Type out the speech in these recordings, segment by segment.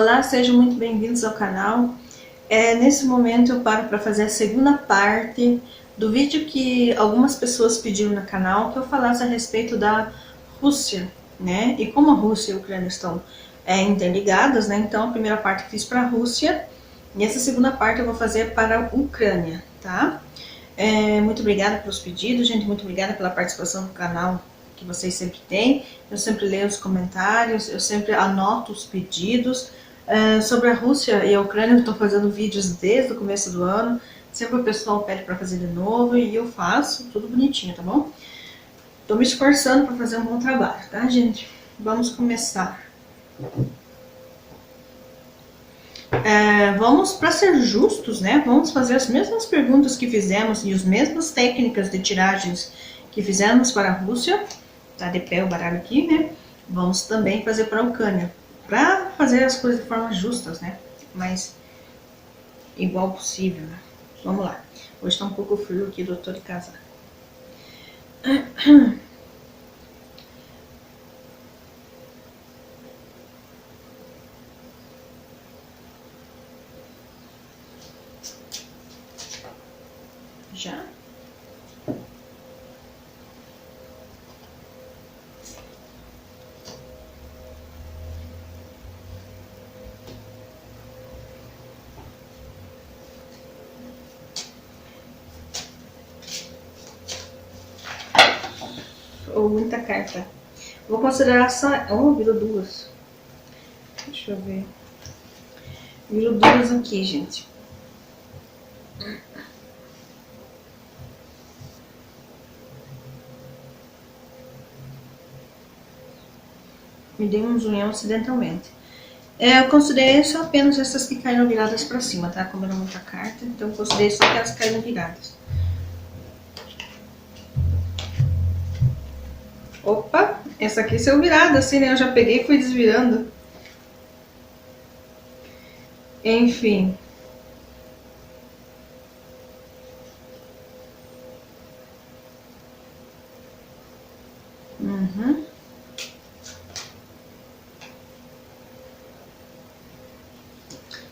Olá, sejam muito bem-vindos ao canal. Nesse momento eu paro para fazer a segunda parte do vídeo que algumas pessoas pediram no canal, que eu falasse a respeito da Rússia, né? E como a Rússia e a Ucrânia estão interligadas, né? Então a primeira parte eu fiz para a Rússia e essa segunda parte eu vou fazer para a Ucrânia, tá? Muito obrigada pelos pedidos, gente, muito obrigada pela participação no canal que vocês sempre têm. Eu sempre leio os comentários, eu sempre anoto os pedidos. Sobre a Rússia e a Ucrânia eu estou fazendo vídeos desde o começo do ano. Sempre o pessoal pede para fazer de novo e eu faço tudo bonitinho, tá bom? Estou me esforçando para fazer um bom trabalho, tá, gente? Vamos começar. Vamos, para ser justos, né? Vamos fazer as mesmas perguntas que fizemos e as mesmas técnicas de tiragens que fizemos para a Rússia. Tá de pé o baralho aqui, né? Vamos também fazer para a Ucrânia, para fazer as coisas de forma justas, né? Mas igual possível, né? Vamos lá. Hoje tá um pouco frio aqui, doutor de casaco. Já? Ou muita carta. Vou considerar só... Oh, virou duas. Deixa eu ver. Virou duas aqui, gente. Me dei um zunhão acidentalmente. Eu considerei só apenas essas que caíram viradas pra cima, tá? Como era muita carta, então eu considerei só que elas caíram viradas. Opa, essa aqui saiu virada assim, né? Eu já peguei e fui desvirando. Enfim.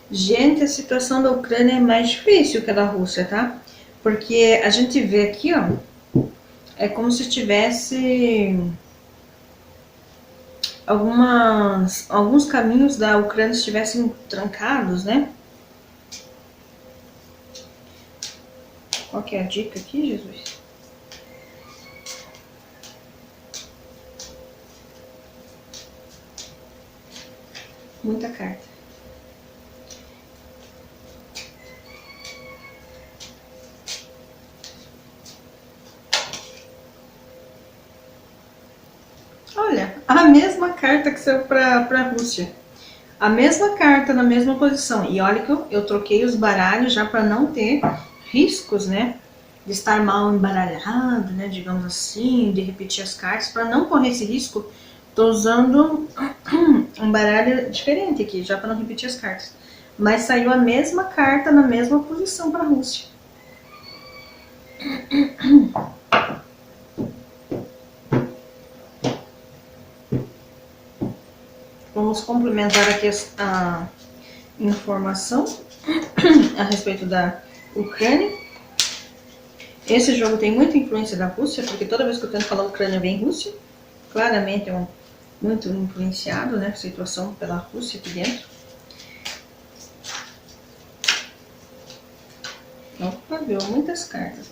Gente, a situação da Ucrânia é mais difícil que a da Rússia, tá? Porque a gente vê aqui, ó, é como se tivesse alguns caminhos da Ucrânia estivessem trancados, né? Qual que é a dica aqui, Jesus? Muita carta. Olha, a mesma carta que saiu para a Rússia. A mesma carta na mesma posição. E olha que eu troquei os baralhos já para não ter riscos, né? De estar mal embaralhado, né? Digamos assim, de repetir as cartas. Para não correr esse risco, tô usando um baralho diferente aqui, já para não repetir as cartas. Mas saiu a mesma carta na mesma posição para a Rússia. Vamos complementar aqui a informação a respeito da Ucrânia. Esse jogo tem muita influência da Rússia, porque toda vez que eu tento falar Ucrânia vem Rússia. Claramente é muito influenciado, né, a situação pela Rússia aqui dentro. Opa, viu muitas cartas.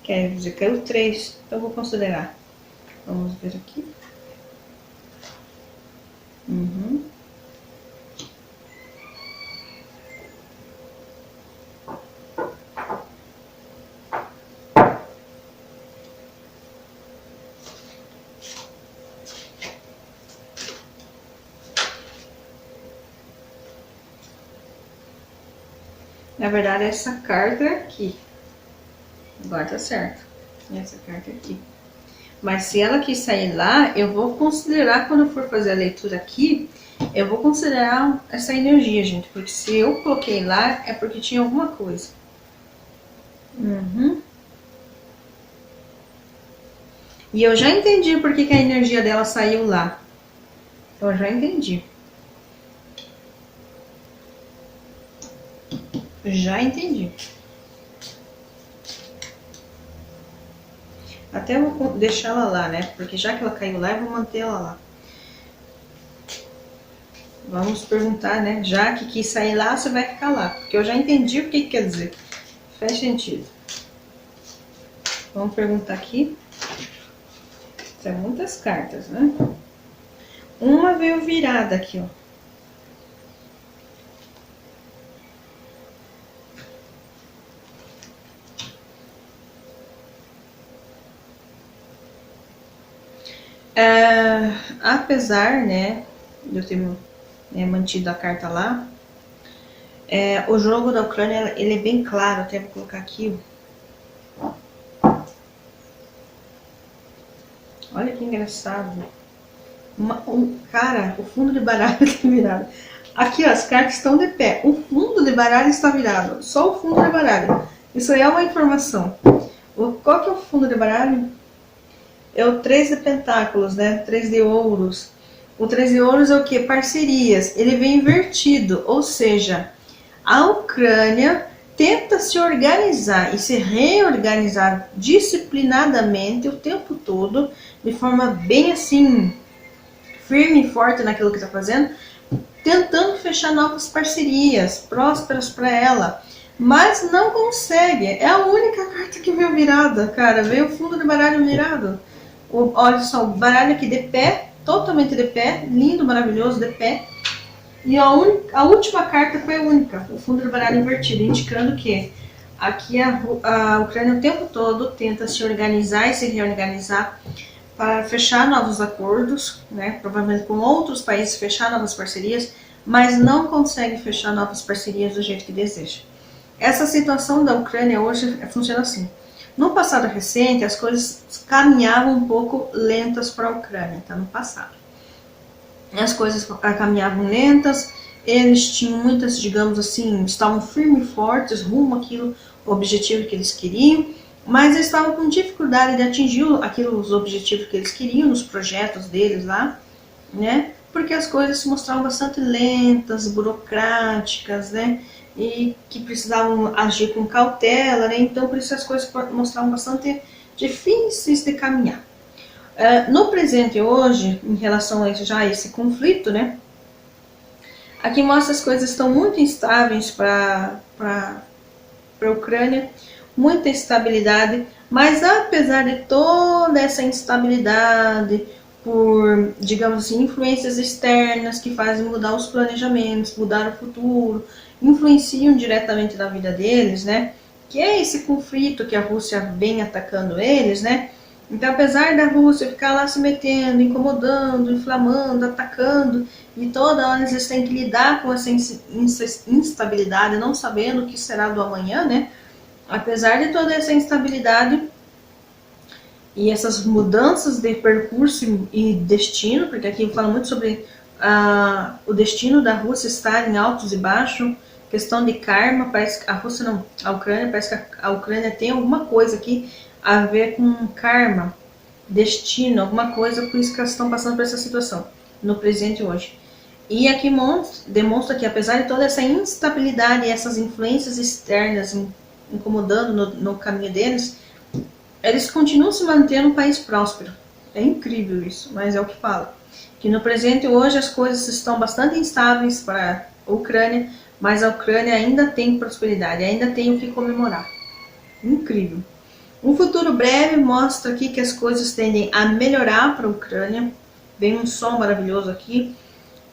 Quer dizer, caiu 3, então vou considerar. Vamos ver aqui. Na verdade, essa carta aqui. Agora tá certo. Essa carta aqui. Mas se ela quis sair lá, eu vou considerar, quando eu for fazer a leitura aqui, eu vou considerar essa energia, gente. Porque se eu coloquei lá, é porque tinha alguma coisa. E eu já entendi por que a energia dela saiu lá. Eu já entendi. Já entendi. Até vou deixar ela lá, né? Porque já que ela caiu lá, eu vou manter ela lá. Vamos perguntar, né? Já que quis sair lá, você vai ficar lá. Porque eu já entendi o que quer dizer. Faz sentido. Vamos perguntar aqui. São muitas cartas, né? Uma veio virada aqui, ó. Apesar, né, de eu ter mantido a carta lá, o jogo da Ucrânia, ele é bem claro. Até vou colocar aqui, ó. Olha que engraçado. Cara, o fundo de baralho tá virado. Aqui, ó, as cartas estão de pé. O fundo de baralho está virado. Só o fundo de baralho. Isso aí é uma informação. Qual que é o fundo de baralho? É o 3 de pentáculos, né? 3 de ouros. O 3 de ouros é o que? Parcerias. Ele vem invertido, ou seja, a Ucrânia tenta se organizar e se reorganizar disciplinadamente o tempo todo, de forma bem assim, firme e forte naquilo que está fazendo, tentando fechar novas parcerias prósperas para ela, mas não consegue. É a única carta que veio virada, cara. Veio o fundo de baralho virado. Olha só, o baralho aqui de pé, totalmente de pé, lindo, maravilhoso, de pé. E a última carta foi a única, o fundo do baralho invertido, indicando que aqui a Ucrânia o tempo todo tenta se organizar e se reorganizar para fechar novos acordos, né? Provavelmente com outros países, fechar novas parcerias, mas não consegue fechar novas parcerias do jeito que deseja. Essa situação da Ucrânia hoje funciona assim. No passado recente, as coisas caminhavam um pouco lentas para a Ucrânia, tá? No passado. As coisas caminhavam lentas, eles tinham muitas, digamos assim, estavam firmes e fortes rumo àquilo, o objetivo que eles queriam, mas eles estavam com dificuldade de atingir os objetivos que eles queriam nos projetos deles lá, né? Porque as coisas se mostravam bastante lentas, burocráticas, né? E que precisavam agir com cautela, né? Então, por isso as coisas mostravam bastante difíceis de caminhar. No presente hoje, em relação a esse conflito, né? Aqui mostra as coisas estão muito instáveis para a Ucrânia, muita instabilidade, mas apesar de toda essa instabilidade, por, digamos assim, influências externas que fazem mudar os planejamentos, mudar o futuro, influenciam diretamente na vida deles, né? Que é esse conflito que a Rússia vem atacando eles, né? Então, apesar da Rússia ficar lá se metendo, incomodando, inflamando, atacando, e toda hora eles têm que lidar com essa instabilidade, não sabendo o que será do amanhã, né? Apesar de toda essa instabilidade e essas mudanças de percurso e destino, porque aqui fala muito sobre o destino da Rússia estar em altos e baixos, questão de karma, parece que a Rússia não, a Ucrânia, parece que a Ucrânia tem alguma coisa aqui a ver com karma, destino, alguma coisa, por isso que elas estão passando por essa situação no presente hoje. E aqui demonstra que apesar de toda essa instabilidade e essas influências externas incomodando no caminho deles, eles continuam se mantendo um país próspero. É incrível isso, mas é o que fala. Que no presente hoje as coisas estão bastante instáveis para a Ucrânia, mas a Ucrânia ainda tem prosperidade, ainda tem o que comemorar. Incrível. Um futuro breve mostra aqui que as coisas tendem a melhorar para a Ucrânia. Vem um som maravilhoso aqui.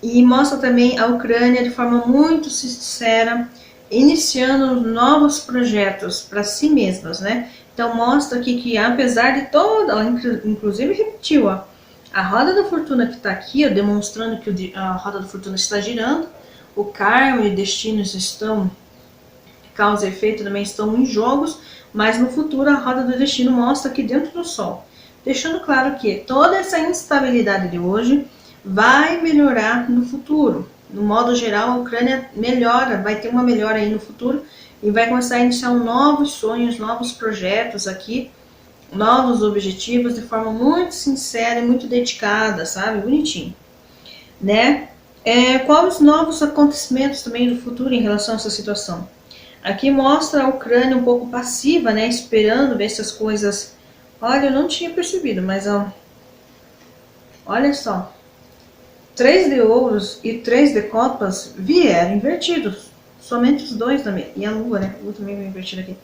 E mostra também a Ucrânia de forma muito sincera, iniciando novos projetos para si mesmas, né? Então mostra aqui que apesar de toda, inclusive repetiu, ó, a roda da fortuna que está aqui, ó, demonstrando que a roda da fortuna está girando, o karma e destinos estão, causa e efeito também estão em jogos, mas no futuro a roda do destino mostra aqui dentro do sol, deixando claro que toda essa instabilidade de hoje vai melhorar no futuro. No modo geral, a Ucrânia melhora, vai ter uma melhora aí no futuro e vai começar a iniciar novos sonhos, novos projetos aqui, novos objetivos de forma muito sincera e muito dedicada, sabe? Bonitinho, né? Quais os novos acontecimentos também do futuro em relação a essa situação? Aqui mostra a Ucrânia um pouco passiva, né, esperando ver se as coisas... Olha, eu não tinha percebido, mas ó, olha só. 3 de ouros e 3 de copas vieram invertidos. Somente os dois também. E a lua, né? A lua também veio invertida aqui.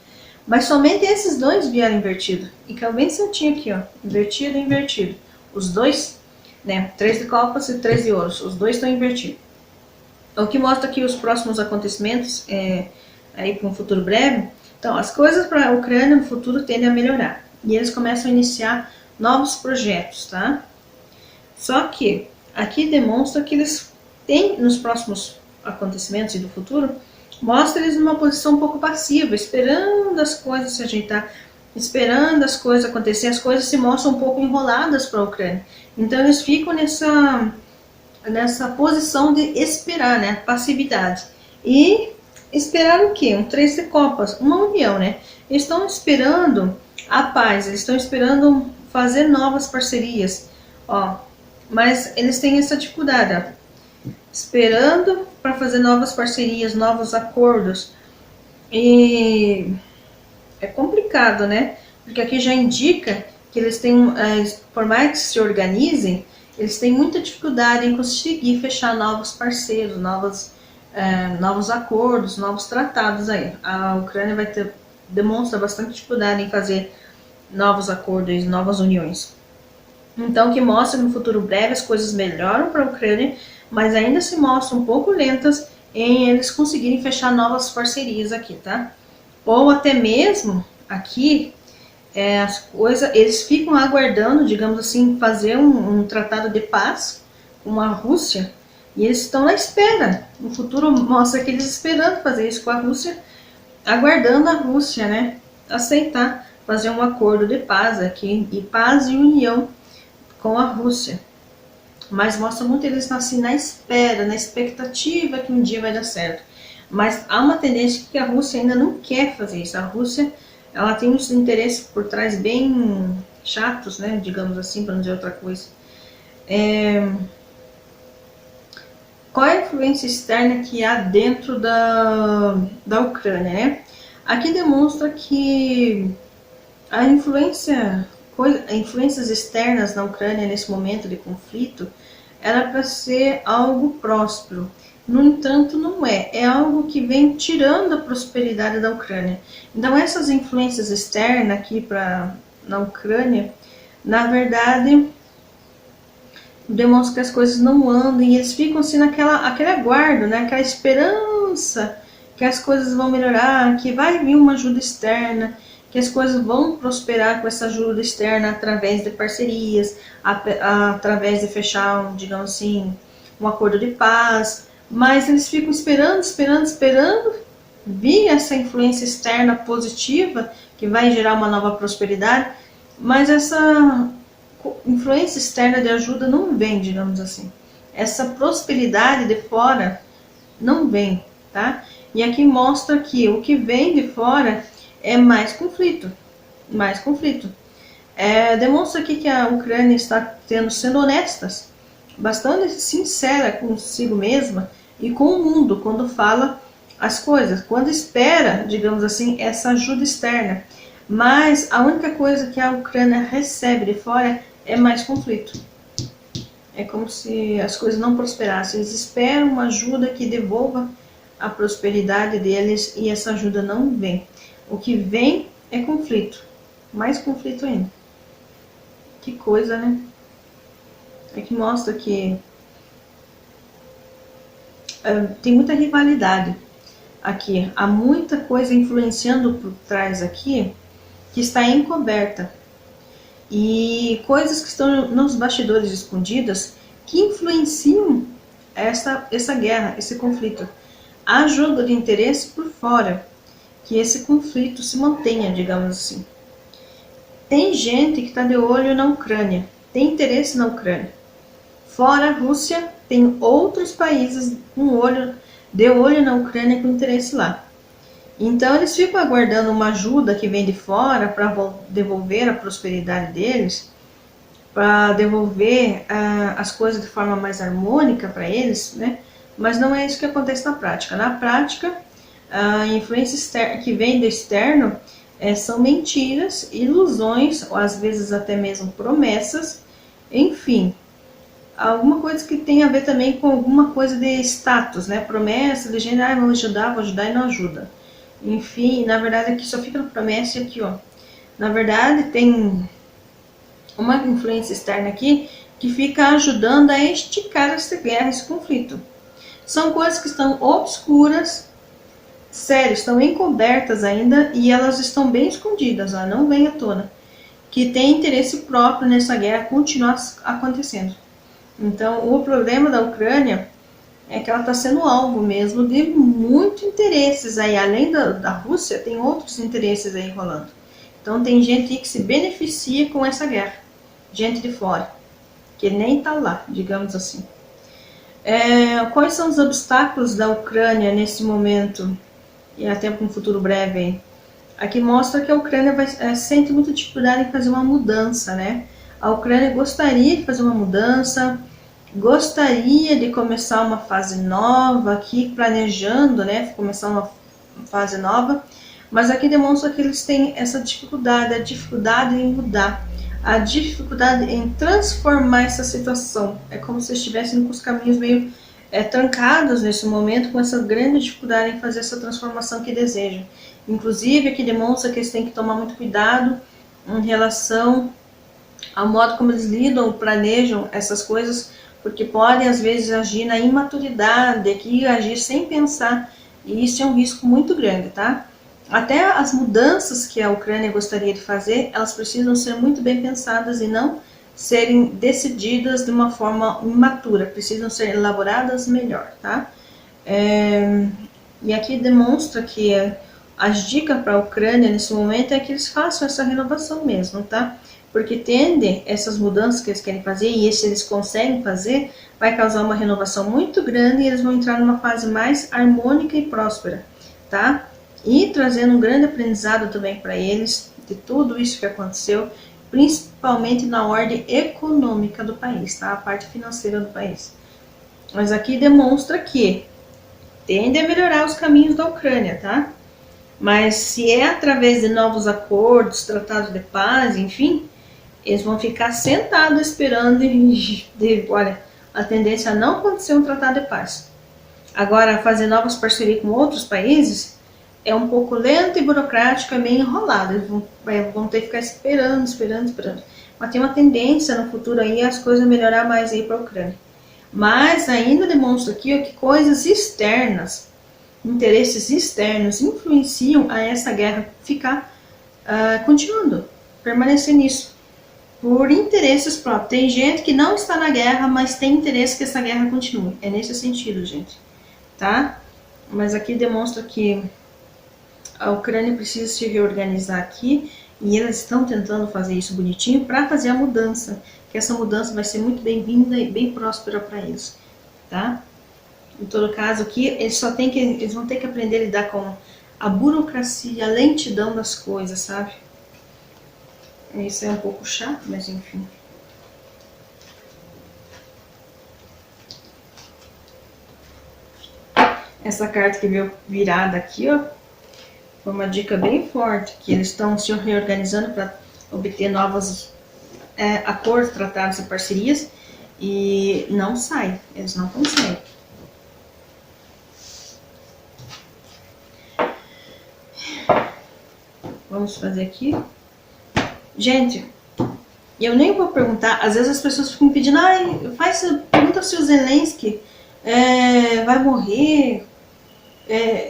Mas somente esses dois vieram invertidos. E que bem certinho aqui, ó. Invertido e invertido. Os dois, né? 3 de copas e 3 de ouros. Os dois estão invertidos. O que mostra aqui os próximos acontecimentos aí para um futuro breve. Então, as coisas para a Ucrânia no futuro tendem a melhorar. E eles começam a iniciar novos projetos, tá? Só que aqui demonstra que eles têm, nos próximos acontecimentos e do futuro, mostra eles numa posição um pouco passiva, esperando as coisas se ajeitar, esperando as coisas acontecer. As coisas se mostram um pouco enroladas para a Ucrânia. Então eles ficam nessa posição de esperar, né, passividade. E esperar o quê? Um 3 de copas, uma união, né? Eles estão esperando a paz, eles estão esperando fazer novas parcerias, ó. Mas eles têm essa dificuldade, ó, esperando para fazer novas parcerias, novos acordos. E é complicado, né? Porque aqui já indica que eles têm, por mais que se organizem, eles têm muita dificuldade em conseguir fechar novos parceiros, novos acordos, novos tratados aí. A Ucrânia demonstra bastante dificuldade em fazer novos acordos, novas uniões. Então, que mostra que no futuro breve as coisas melhoram para a Ucrânia, mas ainda se mostram um pouco lentas em eles conseguirem fechar novas parcerias aqui, tá? Ou até mesmo aqui, as coisas, eles ficam aguardando, digamos assim, fazer um tratado de paz com a Rússia, e eles estão na espera. No futuro mostra que eles esperando fazer isso com a Rússia, aguardando a Rússia, né, aceitar fazer um acordo de paz aqui, e paz e união com a Rússia. Mas mostra muito eles assim na espera, na expectativa que um dia vai dar certo. Mas há uma tendência que a Rússia ainda não quer fazer isso. A Rússia, ela tem uns interesses por trás bem chatos, né, digamos assim, para não dizer outra coisa. Qual é a influência externa que há dentro da Ucrânia, né? Aqui demonstra que a influências externas na Ucrânia nesse momento de conflito era para ser algo próspero. No entanto, não é. É algo que vem tirando a prosperidade da Ucrânia. Então, essas influências externas aqui na Ucrânia, na verdade, demonstram que as coisas não andam e eles ficam assim aquele aguardo, né? Aquela esperança que as coisas vão melhorar, que vai vir uma ajuda externa, que as coisas vão prosperar com essa ajuda externa através de parcerias, através de fechar, digamos assim, um acordo de paz. Mas eles ficam esperando vir essa influência externa positiva que vai gerar uma nova prosperidade, mas essa influência externa de ajuda não vem, digamos assim. Essa prosperidade de fora não vem, tá? E aqui mostra que o que vem de fora é mais conflito, mais conflito. Demonstra aqui que a Ucrânia está sendo honestas, bastante sincera consigo mesma e com o mundo quando fala as coisas, quando espera, digamos assim, essa ajuda externa. Mas a única coisa que a Ucrânia recebe de fora é mais conflito. É como se as coisas não prosperassem. Eles esperam uma ajuda que devolva a prosperidade deles e essa ajuda não vem. O que vem é conflito. Mais conflito ainda. Que coisa, né? É que mostra que tem muita rivalidade aqui. Há muita coisa influenciando por trás aqui que está encoberta. E coisas que estão nos bastidores escondidas que influenciam essa guerra, esse conflito. Há jogo de interesse por fora, que esse conflito se mantenha, digamos assim. Tem gente que está de olho na Ucrânia, tem interesse na Ucrânia. Fora a Rússia, tem outros países de olho na Ucrânia com interesse lá. Então eles ficam aguardando uma ajuda que vem de fora para devolver a prosperidade deles, para devolver as coisas de forma mais harmônica para eles, né? Mas não é isso que acontece na prática. Na prática, A influência externa, que vem do externo são mentiras, ilusões, ou às vezes até mesmo promessas, enfim, alguma coisa que tem a ver também com alguma coisa de status, né? Promessa de gente, vou ajudar e não ajuda. Enfim, na verdade aqui só fica na promessa e aqui, ó. Na verdade tem uma influência externa aqui que fica ajudando a esticar essa guerra, esse conflito. São coisas que estão obscuras, sério, estão encobertas ainda e elas estão bem escondidas, ó, não vem à tona. Que tem interesse próprio nessa guerra continuar acontecendo. Então, o problema da Ucrânia é que ela está sendo alvo mesmo de muitos interesses aí. Além da Rússia, tem outros interesses aí rolando. Então, tem gente que se beneficia com essa guerra. Gente de fora, que nem está lá, digamos assim. Quais são os obstáculos da Ucrânia nesse momento e até para um futuro breve aí? Aqui mostra que a Ucrânia sente muita dificuldade em fazer uma mudança, né? A Ucrânia gostaria de fazer uma mudança, gostaria de começar uma fase nova aqui, planejando, né? Começar uma fase nova, mas aqui demonstra que eles têm essa dificuldade, a dificuldade em mudar, a dificuldade em transformar essa situação. É como se estivessem com os caminhos meio trancados nesse momento, com essa grande dificuldade em fazer essa transformação que desejam. Inclusive, aqui demonstra que eles têm que tomar muito cuidado em relação ao modo como eles lidam, planejam essas coisas, porque podem às vezes agir na imaturidade, aqui agir sem pensar, e isso é um risco muito grande, tá? Até as mudanças que a Ucrânia gostaria de fazer, elas precisam ser muito bem pensadas e não serem decididas de uma forma imatura, precisam ser elaboradas melhor, tá? E aqui demonstra que as dicas para a Ucrânia nesse momento é que eles façam essa renovação mesmo, tá? Porque tende essas mudanças que eles querem fazer, e se eles conseguem fazer, vai causar uma renovação muito grande e eles vão entrar numa fase mais harmônica e próspera, tá? E trazendo um grande aprendizado também para eles de tudo isso que aconteceu, principalmente na ordem econômica do país, tá? A parte financeira do país. Mas aqui demonstra que tende a melhorar os caminhos da Ucrânia, tá? Mas se é através de novos acordos, tratados de paz, enfim, eles vão ficar sentados esperando olha, a tendência a não acontecer um tratado de paz. Agora, fazer novas parcerias com outros países é um pouco lento e burocrático, é meio enrolado. Eles vão ter que ficar esperando. Mas tem uma tendência no futuro aí as coisas melhorar mais aí para a Ucrânia. Mas ainda demonstra aqui ó, que coisas externas, interesses externos influenciam a essa guerra ficar continuando, permanecer nisso, por interesses próprios. Tem gente que não está na guerra, mas tem interesse que essa guerra continue. É nesse sentido, gente, tá? Mas aqui demonstra que a Ucrânia precisa se reorganizar aqui e eles estão tentando fazer isso bonitinho para fazer a mudança, que essa mudança vai ser muito bem-vinda e bem próspera para eles, tá? Em todo caso aqui, eles vão ter que aprender a lidar com a burocracia, a lentidão das coisas, sabe? Isso é um pouco chato, mas enfim. Essa carta que veio virada aqui, ó, foi uma dica bem forte, que eles estão se reorganizando para obter novos acordos, tratados e parcerias, e não sai, eles não conseguem. Vamos fazer aqui. Gente, eu nem vou perguntar, às vezes as pessoas ficam pedindo, pergunta se o Zelensky vai morrer,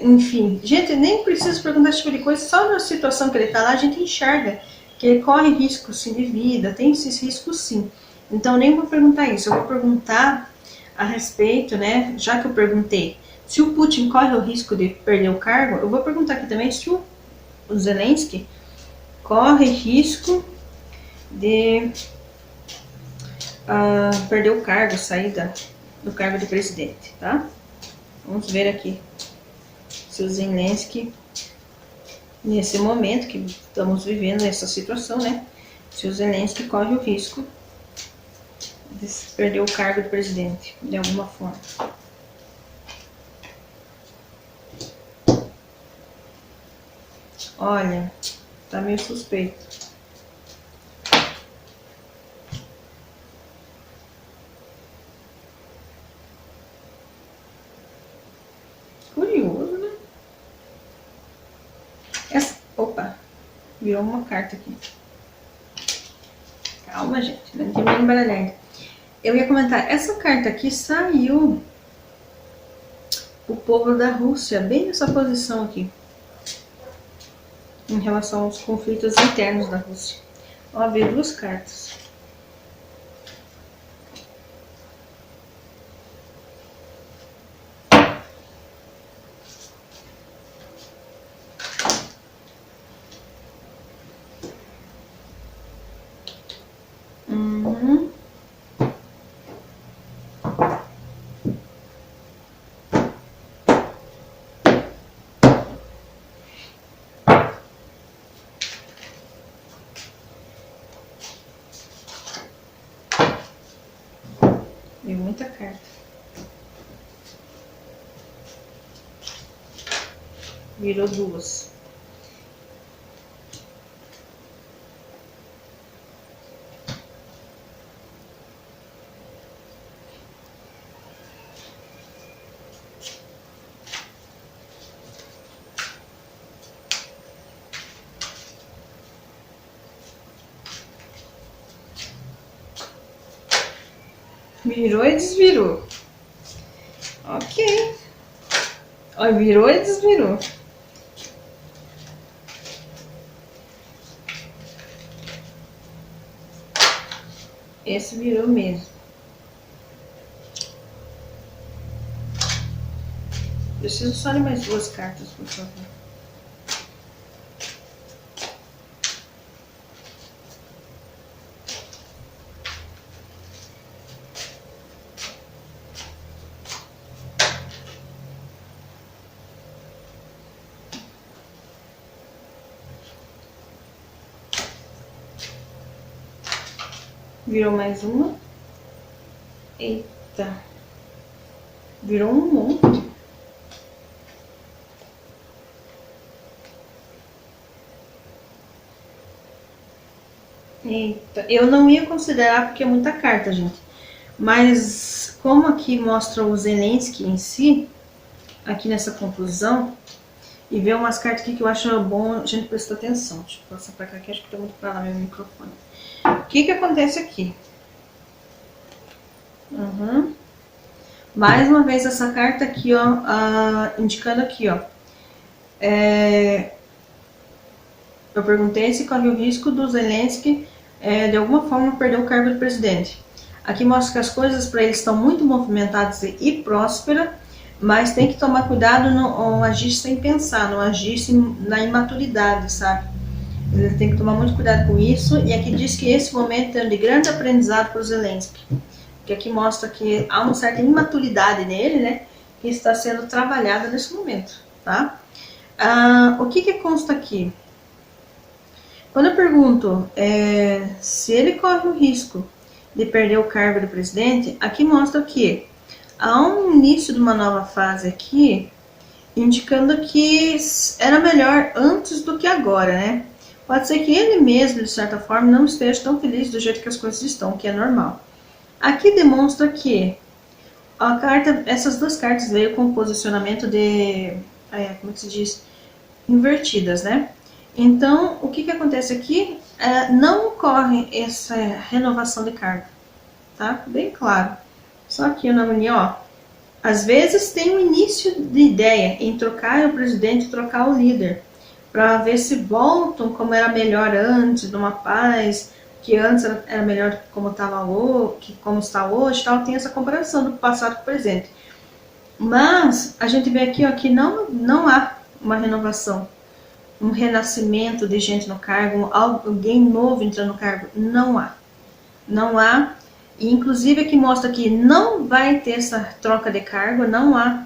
enfim. Gente, nem precisa perguntar esse tipo de coisa, só na situação que ele está lá a gente enxerga que ele corre risco sim, de vida, tem esses riscos sim. Então nem vou perguntar isso, eu vou perguntar a respeito, né, já que eu perguntei, se o Putin corre o risco de perder o cargo, eu vou perguntar aqui também se o Zelensky corre risco de perder o cargo, sair do cargo de presidente, tá? Vamos ver aqui se o Zelensky, nesse momento que estamos vivendo essa situação, né? Se o Zelensky corre o risco de perder o cargo de presidente, de alguma forma. Olha, tá meio suspeito. Curioso, né? Opa, virou uma carta aqui. Calma, gente, não tem nem embaralhar ainda. Eu ia comentar, essa carta aqui saiu o povo da Rússia, bem nessa posição aqui, em relação aos conflitos internos da Rússia. Ó, veio duas cartas. Veio muita carta. Virou duas. Virou e desvirou. Ok. Ó, virou e desvirou. Esse virou mesmo. Preciso só de mais duas cartas, por favor. Virou mais uma. Eita. Virou um monte. Eita. Eu não ia considerar porque é muita carta, gente. Mas como aqui mostra o Zelensky em si, aqui nessa conclusão, e ver umas cartas aqui que eu acho bom a gente prestar atenção. Deixa eu passar pra cá que acho que tá muito pra lá meu microfone. O que que acontece aqui? Mais uma vez essa carta aqui, ó, indicando aqui, ó. Eu perguntei se corre o risco do Zelensky de alguma forma perder o cargo de presidente. Aqui mostra que as coisas para ele estão muito movimentadas e prósperas, mas tem que tomar cuidado não agir sem pensar, não agir na imaturidade, sabe? Ele tem que tomar muito cuidado com isso. E aqui diz que esse momento é de grande aprendizado para o Zelensky. Que aqui mostra que há uma certa imaturidade nele, né? Que está sendo trabalhada nesse momento, tá? O que consta aqui? Quando eu pergunto se ele corre o risco de perder o cargo de presidente, aqui mostra que há um início de uma nova fase aqui, indicando que era melhor antes do que agora, né? Pode ser que ele mesmo, de certa forma, não esteja tão feliz do jeito que as coisas estão, que é normal. Aqui demonstra que essas duas cartas veio com posicionamento de, como que se diz, invertidas, né? Então, o que acontece aqui? Não ocorre essa renovação de cargo, tá? Bem claro. Só aqui na união, ó. Às vezes tem um início de ideia em trocar o presidente e trocar o líder, para ver se voltam como era melhor antes, numa paz, que antes era melhor como está hoje, tal. Tem essa comparação do passado com o presente. Mas a gente vê aqui, ó, que não há uma renovação, um renascimento de gente no cargo, alguém novo entrando no cargo. Não há. Não há. E inclusive aqui mostra que não vai ter essa troca de cargo, não há.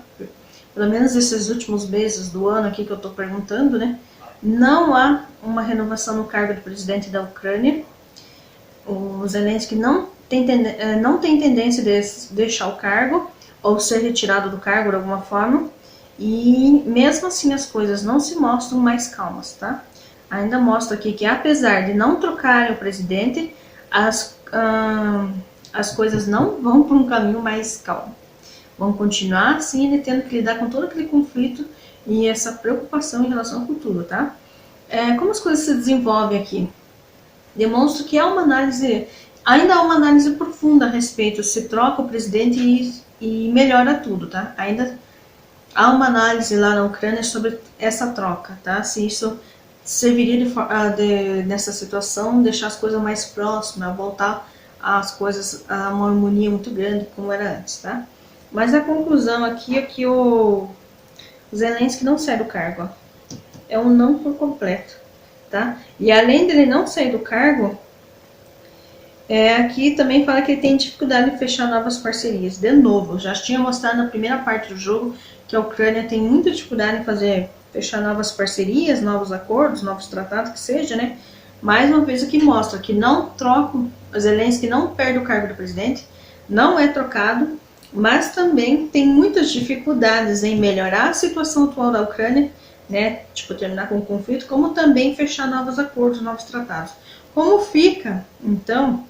Pelo menos esses últimos meses do ano aqui que eu estou perguntando, né? Não há uma renovação no cargo de presidente da Ucrânia. O Zelensky não tem tendência de deixar o cargo ou ser retirado do cargo de alguma forma. E mesmo assim as coisas não se mostram mais calmas, tá? Ainda mostra aqui que apesar de não trocarem o presidente, as coisas não vão para um caminho mais calmo. Vão continuar assim, ele tendo que lidar com todo aquele conflito e essa preocupação em relação ao futuro, tá? Como as coisas se desenvolvem aqui? Demonstra que há uma análise, ainda há uma análise profunda a respeito se troca o presidente e melhora tudo, tá? Ainda há uma análise lá na Ucrânia sobre essa troca, tá? Se isso serviria nessa situação, deixar as coisas mais próximas, voltar as coisas a uma harmonia muito grande como era antes, tá? Mas a conclusão aqui é que o Zelensky não sai do cargo, ó. É um não por completo, tá? E além dele não sair do cargo, aqui também fala que ele tem dificuldade em fechar novas parcerias. De novo, já tinha mostrado na primeira parte do jogo que a Ucrânia tem muita dificuldade em fechar novas parcerias, novos acordos, novos tratados, que seja, né? Mais uma vez aqui mostra que não troca, o Zelensky não perde o cargo do presidente, não é trocado, mas também tem muitas dificuldades em melhorar a situação atual da Ucrânia, né? Tipo, terminar com o conflito, como também fechar novos acordos, novos tratados. Como fica, então,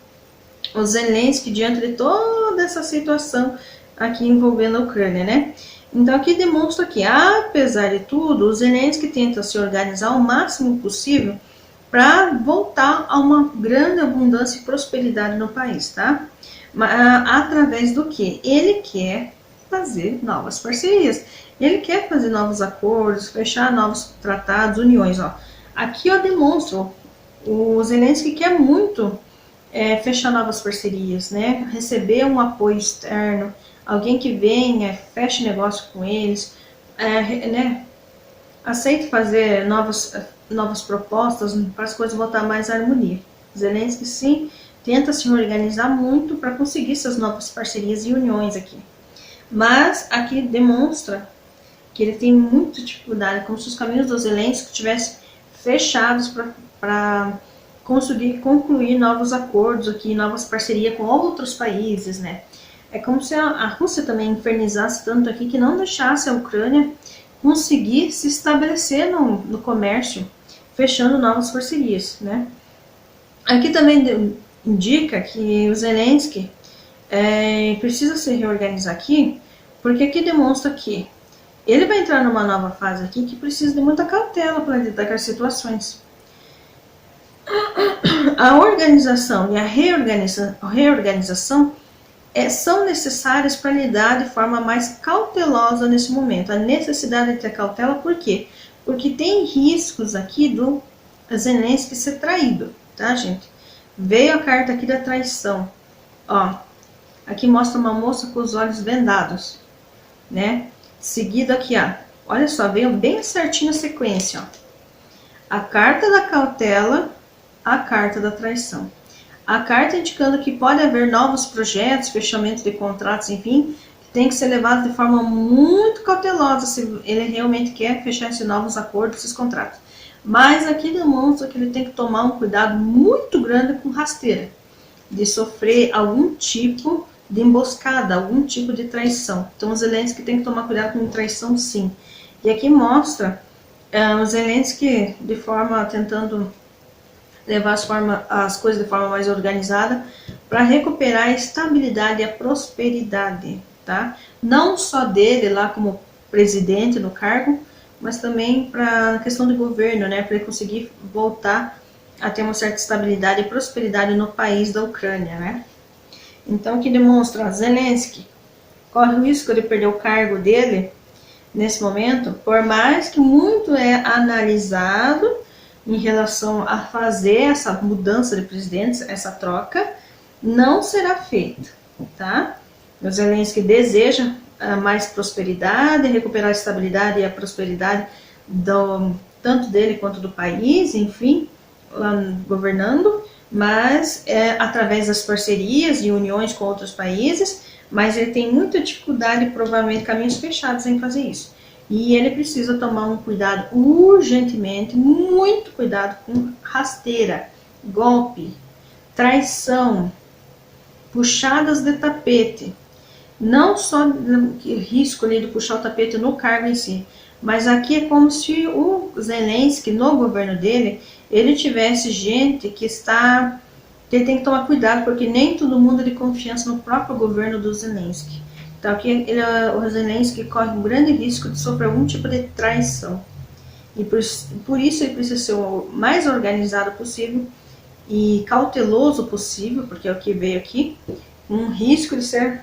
o Zelensky diante de toda essa situação aqui envolvendo a Ucrânia, né? Então aqui demonstra que, apesar de tudo, o Zelensky tenta se organizar o máximo possível para voltar a uma grande abundância e prosperidade no país, tá? Através do que? Ele quer fazer novas parcerias, ele quer fazer novos acordos, fechar novos tratados, uniões, ó. Aqui eu demonstro, o Zelensky quer muito fechar novas parcerias, né? Receber um apoio externo, alguém que venha, feche negócio com eles, né? Aceite fazer novas propostas para as coisas voltar mais à harmonia. Zelensky, sim, tenta se organizar muito para conseguir essas novas parcerias e uniões aqui. Mas aqui demonstra que ele tem muita dificuldade, como se os caminhos do Zelensky estivessem fechados para conseguir concluir novos acordos aqui, novas parcerias com outros países, né? É como se a Rússia também infernizasse tanto aqui que não deixasse a Ucrânia conseguir se estabelecer no comércio, fechando novas parcerias, né? Aqui também indica que o Zelensky precisa se reorganizar aqui, porque aqui demonstra que ele vai entrar numa nova fase aqui que precisa de muita cautela para lidar com as situações. A organização e a reorganização são necessárias para lidar de forma mais cautelosa nesse momento. A necessidade de ter cautela, por quê? Porque tem riscos aqui do Zelensky ser traído, tá, gente? Veio a carta aqui da traição, ó. Aqui mostra uma moça com os olhos vendados, né? Seguido aqui, ó. Olha só, veio bem certinho a sequência, ó. A carta da cautela, a carta da traição. A carta indicando que pode haver novos projetos, fechamento de contratos, enfim, que tem que ser levado de forma muito cautelosa se ele realmente quer fechar esses novos acordos, esses contratos. Mas aqui demonstra que ele tem que tomar um cuidado muito grande com rasteira, de sofrer algum tipo de emboscada, algum tipo de traição. Então o Zelensky tem que tomar cuidado com traição, sim. E aqui mostra o Zelensky de forma tentando levar as coisas de forma mais organizada para recuperar a estabilidade e a prosperidade, tá? Não só dele lá como presidente no cargo, mas também para a questão do governo, né? Para ele conseguir voltar a ter uma certa estabilidade e prosperidade no país da Ucrânia, né? Então, que demonstra Zelensky corre o risco de perder o cargo dele nesse momento, por mais que muito é analisado em relação a fazer essa mudança de presidentes, essa troca, não será feita, tá? O Zelensky deseja mais prosperidade, recuperar a estabilidade e a prosperidade tanto dele quanto do país, enfim, lá governando, mas através das parcerias e uniões com outros países, mas ele tem muita dificuldade, provavelmente caminhos fechados em fazer isso. E ele precisa tomar um cuidado urgentemente, muito cuidado com rasteira, golpe, traição, puxadas de tapete. Não só risco ali de puxar o tapete no cargo em si, mas aqui é como se o Zelensky, no governo dele, ele tivesse gente que está... Ele tem que tomar cuidado, porque nem todo mundo é de confiança no próprio governo do Zelensky. Então aqui o Zelensky corre um grande risco de sofrer algum tipo de traição. E por isso ele precisa ser o mais organizado possível e cauteloso possível, porque é o que veio aqui, um risco de ser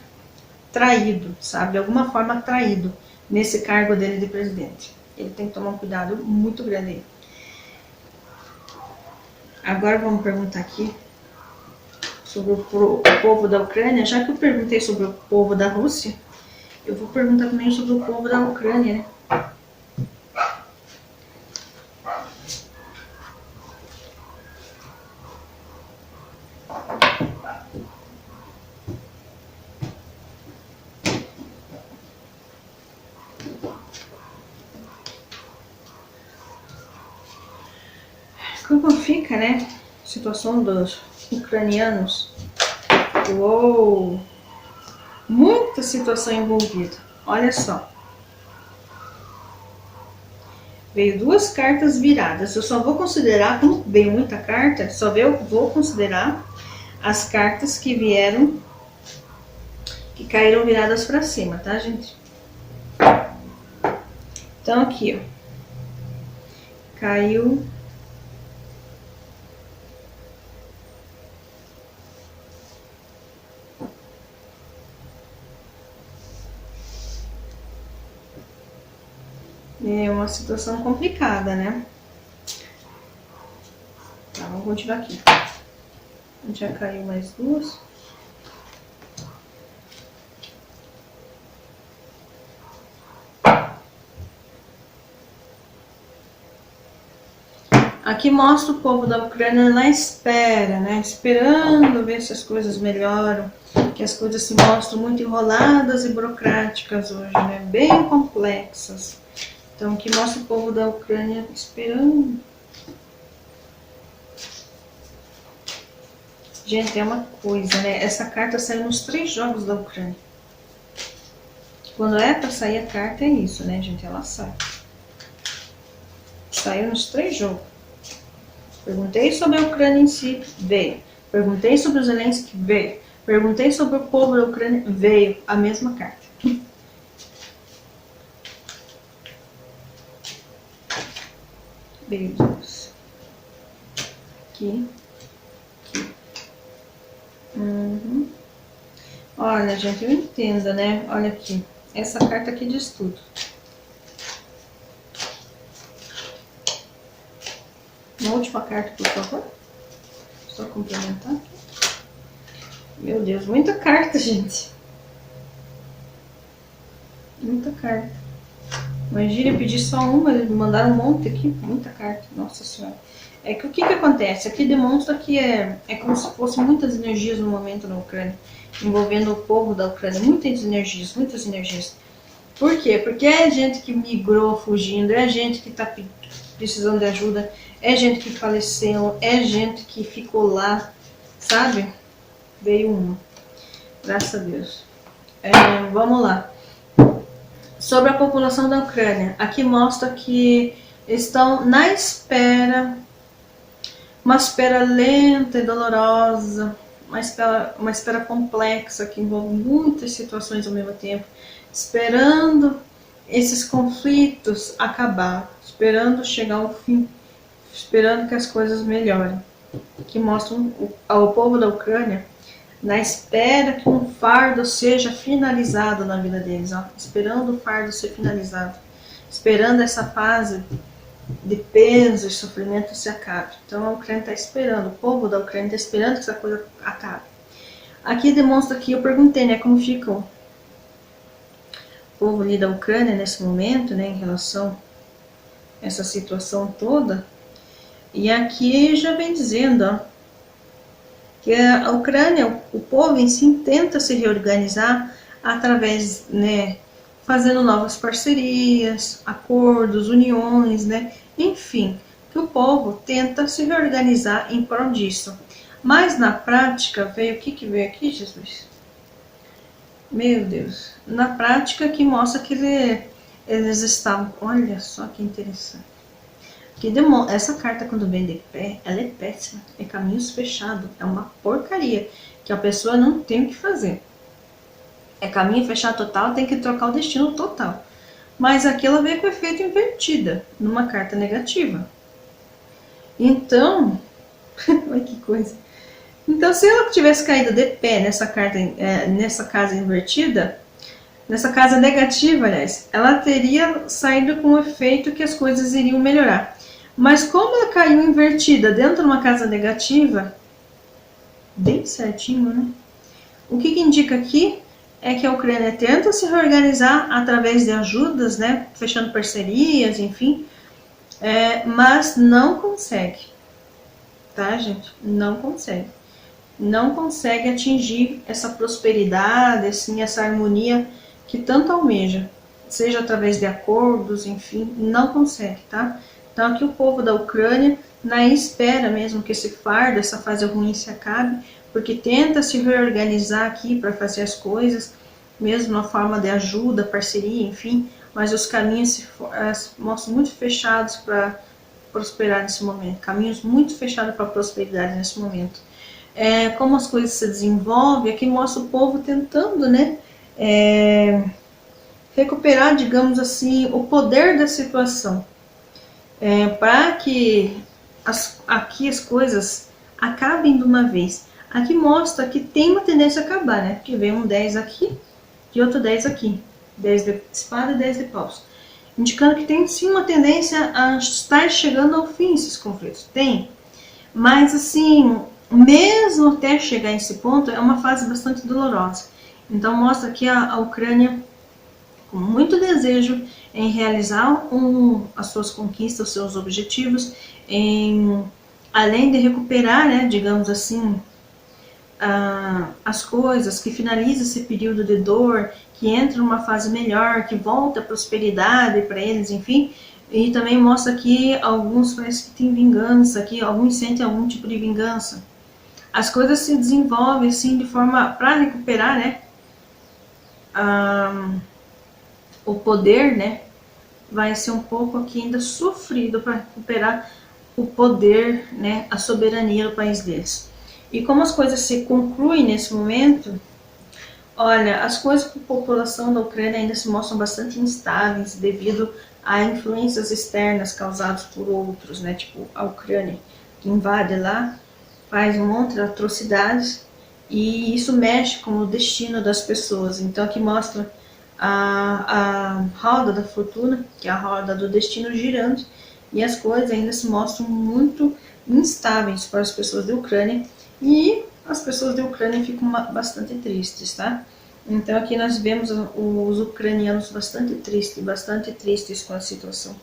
traído, sabe? De alguma forma traído nesse cargo dele de presidente. Ele tem que tomar um cuidado muito grande aí. Agora vamos perguntar aqui sobre o povo da Ucrânia. Já que eu perguntei sobre o povo da Rússia, eu vou perguntar também sobre o povo da Ucrânia, né? Como fica, né? A situação dos ucranianos. Uou! Muita situação envolvida. Olha só. Veio duas cartas viradas. Eu só vou considerar, como veio muita carta, vou considerar as cartas que vieram, que caíram viradas para cima, tá, gente? Então aqui, ó. Caiu... É uma situação complicada, né? Tá, vamos continuar aqui. Já caiu mais duas. Aqui mostra o povo da Ucrânia na espera, né? Esperando ver se as coisas melhoram. Que as coisas se mostram muito enroladas e burocráticas hoje, né? Bem complexas. Então aqui mostra o povo da Ucrânia esperando. Gente, é uma coisa, né? Essa carta saiu nos 3 jogos da Ucrânia. Quando é pra sair a carta, é isso, né, gente? Ela sai. Saiu nos 3 jogos. Perguntei sobre a Ucrânia em si, veio. Perguntei sobre os Zelensky, veio. Perguntei sobre o povo da Ucrânia, veio a mesma carta. Veio duas. Aqui. Aqui. Olha, gente, eu entendo, né? Olha aqui. Essa carta aqui diz tudo. Uma última carta, por favor. Só complementar aqui. Meu Deus, muita carta, gente. Muita carta. Imagina, eu pedi só uma, eles me mandaram um monte aqui. Muita carta, nossa senhora. É que o que acontece? Aqui demonstra que é como se fossem muitas energias no momento na Ucrânia. Envolvendo o povo da Ucrânia. Muitas energias, muitas energias. Por quê? Porque é gente que migrou fugindo, é gente que está precisando de ajuda, é gente que faleceu, é gente que ficou lá, sabe? Veio uma. Graças a Deus. Vamos lá. Sobre a população da Ucrânia. Aqui mostra que estão na espera, uma espera lenta e dolorosa, uma espera complexa que envolve muitas situações ao mesmo tempo, esperando esses conflitos acabar, esperando chegar ao fim, esperando que as coisas melhorem. Que mostram ao povo da Ucrânia na espera que um fardo seja finalizado na vida deles, ó, esperando o fardo ser finalizado, esperando essa fase de peso e sofrimento se acabe. Então a Ucrânia está esperando, o povo da Ucrânia está esperando que essa coisa acabe. Aqui demonstra que eu perguntei, né, como fica o povo ali da Ucrânia nesse momento, né, em relação a essa situação toda. E aqui já vem dizendo, ó, que a Ucrânia, o povo em si, tenta se reorganizar através, né, fazendo novas parcerias, acordos, uniões, né, enfim, que o povo tenta se reorganizar em prol disso. Mas na prática veio o que veio aqui, Jesus? Meu Deus. Na prática que mostra que eles estavam... Olha só que interessante. Essa carta quando vem de pé, ela é péssima. É caminhos fechados. É uma porcaria. Que a pessoa não tem o que fazer. É caminho fechado total, tem que trocar o destino total. Mas aqui ela veio com efeito invertida, numa carta negativa. Então, olha que coisa. Então, se ela tivesse caído de pé nessa carta, nessa casa invertida, nessa casa negativa, aliás, ela teria saído com o efeito que as coisas iriam melhorar. Mas como ela caiu invertida dentro de uma casa negativa, bem certinho, né? O que indica aqui é que a Ucrânia tenta se reorganizar através de ajudas, né? Fechando parcerias, enfim, mas não consegue, tá, gente? Não consegue. Não consegue atingir essa prosperidade, assim, essa harmonia que tanto almeja, seja através de acordos, enfim, não consegue, tá? Então aqui o povo da Ucrânia, na espera mesmo que esse fardo, essa fase ruim se acabe, porque tenta se reorganizar aqui para fazer as coisas, mesmo na forma de ajuda, parceria, enfim, mas os caminhos se mostram muito fechados para prosperar nesse momento, caminhos muito fechados para a prosperidade nesse momento. Como as coisas se desenvolvem, aqui mostra o povo tentando, né, recuperar, digamos assim, o poder da situação, para que aqui as coisas acabem de uma vez. Aqui mostra que tem uma tendência a acabar, né, porque vem um 10 aqui e outro 10 aqui, 10 de espada e 10 de paus, indicando que tem sim uma tendência a estar chegando ao fim esses conflitos. Tem, mas assim, mesmo até chegar a esse ponto, é uma fase bastante dolorosa. Então mostra aqui a Ucrânia com muito desejo em realizar as suas conquistas, os seus objetivos, além de recuperar, né, digamos assim, as coisas, que finaliza esse período de dor, que entra numa fase melhor, que volta a prosperidade para eles, enfim. E também mostra que alguns parece que tem vingança, que alguns sentem algum tipo de vingança. As coisas se desenvolvem assim de forma para recuperar, né, o poder, né, vai ser um pouco aqui ainda sofrido para recuperar o poder, né, a soberania do país deles. E como as coisas se concluem nesse momento, olha, as coisas para a população da Ucrânia ainda se mostram bastante instáveis devido a influências externas causadas por outros, né, tipo a Ucrânia, que invade lá, faz um monte de atrocidades e isso mexe com o destino das pessoas. Então aqui mostra a roda da fortuna, que é a roda do destino girando, e as coisas ainda se mostram muito instáveis para as pessoas da Ucrânia, e as pessoas da Ucrânia ficam bastante tristes, tá? Então aqui nós vemos os ucranianos bastante tristes com a situação.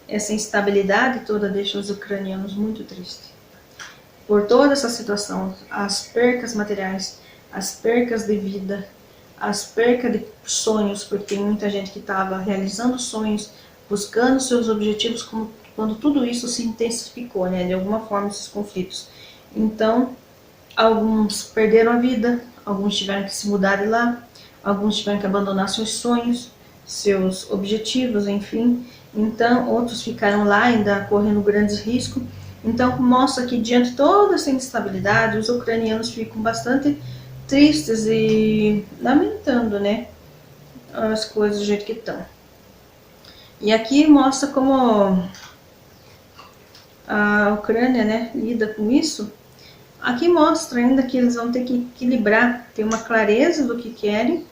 Essa instabilidade toda deixa os ucranianos muito tristes. Por toda essa situação, as percas materiais, as percas de vida, as percas de sonhos, porque tem muita gente que estava realizando sonhos, buscando seus objetivos, quando tudo isso se intensificou, né, de alguma forma, esses conflitos. Então, alguns perderam a vida, alguns tiveram que se mudar de lá, alguns tiveram que abandonar seus sonhos, seus objetivos, enfim. Então, outros ficaram lá ainda correndo grandes riscos. Então, mostra que diante de toda essa instabilidade, os ucranianos ficam bastante tristes e lamentando, né, as coisas do jeito que estão. E aqui mostra como a Ucrânia, né, lida com isso. Aqui mostra ainda que eles vão ter que equilibrar, ter uma clareza do que querem,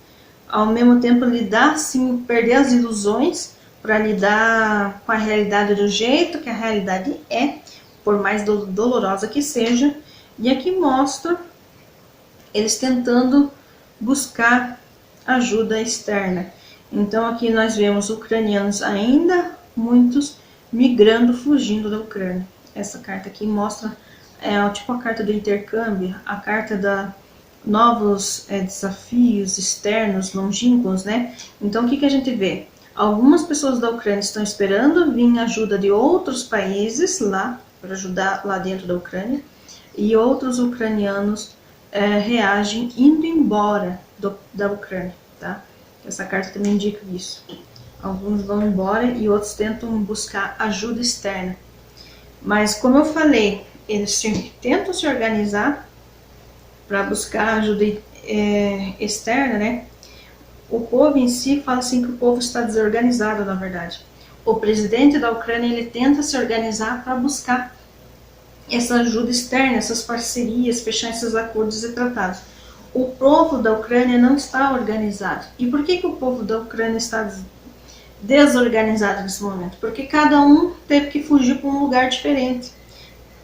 ao mesmo tempo lidar, sim, perder as ilusões para lidar com a realidade do jeito que a realidade é, por mais dolorosa que seja. E aqui mostra eles tentando buscar ajuda externa. Então aqui nós vemos ucranianos ainda, muitos migrando, fugindo da Ucrânia. Essa carta aqui mostra tipo a carta do intercâmbio, a carta da novos desafios externos, longínquos, né? Então o que a gente vê? Algumas pessoas da Ucrânia estão esperando vir ajuda de outros países lá, para ajudar lá dentro da Ucrânia, e outros ucranianos reagem indo embora da Ucrânia, tá? Essa carta também indica isso. Alguns vão embora e outros tentam buscar ajuda externa. Mas como eu falei, eles tentam se organizar para buscar ajuda externa, né? O povo em si fala assim que o povo está desorganizado, na verdade. O presidente da Ucrânia, ele tenta se organizar para buscar essa ajuda externa, essas parcerias, fechar esses acordos e tratados. O povo da Ucrânia não está organizado. E por que o povo da Ucrânia está desorganizado nesse momento? Porque cada um teve que fugir para um lugar diferente.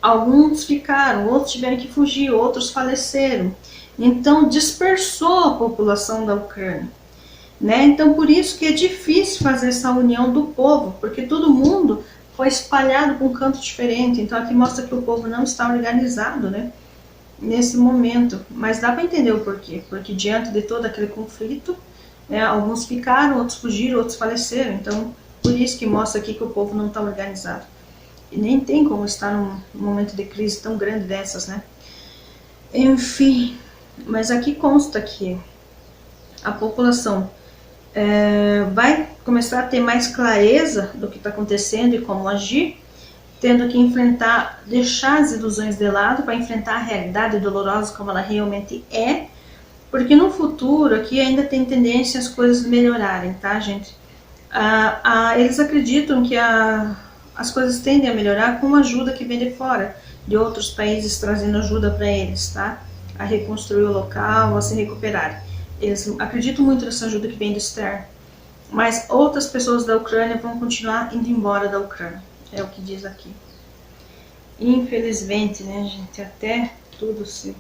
Alguns ficaram, outros tiveram que fugir, outros faleceram. Então dispersou a população da Ucrânia, né? Então por isso que é difícil fazer essa união do povo, porque todo mundo foi espalhado para um canto diferente. Então aqui mostra que o povo não está organizado, né, nesse momento. Mas dá para entender o porquê. Porque diante de todo aquele conflito, né, alguns ficaram, outros fugiram, outros faleceram. Então por isso que mostra aqui que o povo não está organizado. E nem tem como estar num momento de crise tão grande dessas, né? Enfim, mas aqui consta que a população vai começar a ter mais clareza do que está acontecendo e como agir, tendo que enfrentar, deixar as ilusões de lado para enfrentar a realidade dolorosa como ela realmente é, porque no futuro aqui ainda tem tendência as coisas melhorarem, tá, gente? Eles acreditam que as coisas tendem a melhorar com ajuda que vem de fora, de outros países trazendo ajuda para eles, tá? A reconstruir o local, a se recuperar. Eles acreditam muito nessa ajuda que vem do externo. Mas outras pessoas da Ucrânia vão continuar indo embora da Ucrânia. É o que diz aqui. Infelizmente, né, gente? Até tudo se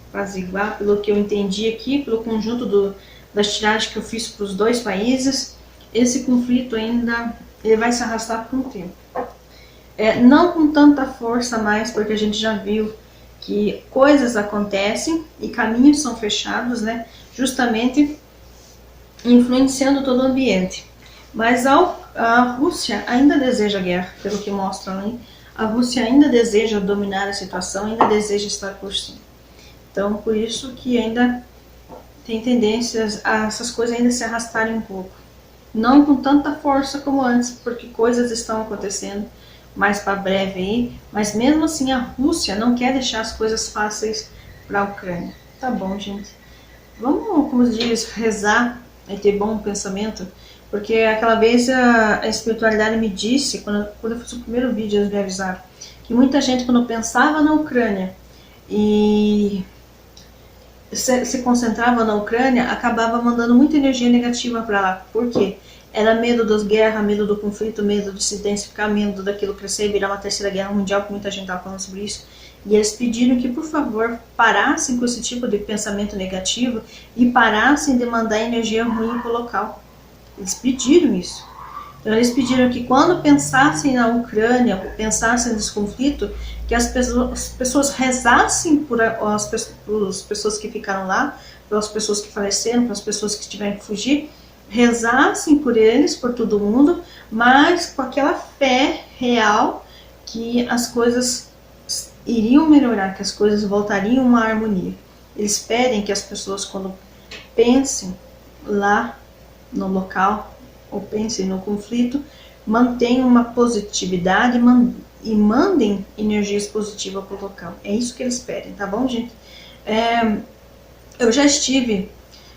apaziguar, pelo que eu entendi aqui, pelo conjunto das tiragens que eu fiz para os dois países, esse conflito ainda ele vai se arrastar por um tempo. Não com tanta força mais, porque a gente já viu que coisas acontecem e caminhos são fechados, né, justamente influenciando todo o ambiente. Mas a Rússia ainda deseja guerra, pelo que mostram aí. A Rússia ainda deseja dominar a situação, ainda deseja estar por cima. Então, por isso que ainda tem tendências a essas coisas ainda se arrastarem um pouco. Não com tanta força como antes, porque coisas estão acontecendo mais para breve aí, mas mesmo assim a Rússia não quer deixar as coisas fáceis para a Ucrânia. Tá bom, gente. Vamos, como diz, rezar e ter bom pensamento, porque aquela vez a espiritualidade me disse, quando eu fiz o primeiro vídeo, eles me avisaram, que muita gente quando pensava na Ucrânia e se concentrava na Ucrânia, acabava mandando muita energia negativa para lá. Por quê? Era medo das guerras, medo do conflito, medo de se intensificar, medo daquilo crescer e virar uma terceira guerra mundial, que muita gente estava falando sobre isso. E eles pediram que, por favor, parassem com esse tipo de pensamento negativo e parassem de mandar energia ruim para o local. Eles pediram isso. Então eles pediram que quando pensassem na Ucrânia, pensassem nesse conflito, que as pessoas rezassem por as pessoas que ficaram lá, pelas pessoas que faleceram, pelas pessoas que tiveram que fugir, rezassem por eles, por todo mundo, mas com aquela fé real que as coisas iriam melhorar, que as coisas voltariam a uma harmonia. Eles pedem que as pessoas, quando pensem lá no local, ou pensem no conflito, mantenham uma positividade e mandem energias positivas para o local. É isso que eles pedem, tá bom, gente? Eu já estive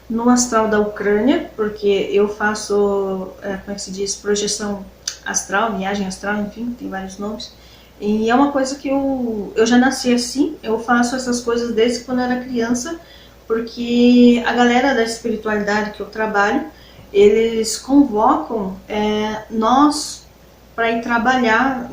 no astral da Ucrânia, porque eu faço, como é que se diz, projeção astral, viagem astral, enfim, tem vários nomes. E é uma coisa que eu já nasci assim, eu faço essas coisas desde quando eu era criança, porque a galera da espiritualidade que eu trabalho, eles convocam nós para ir trabalhar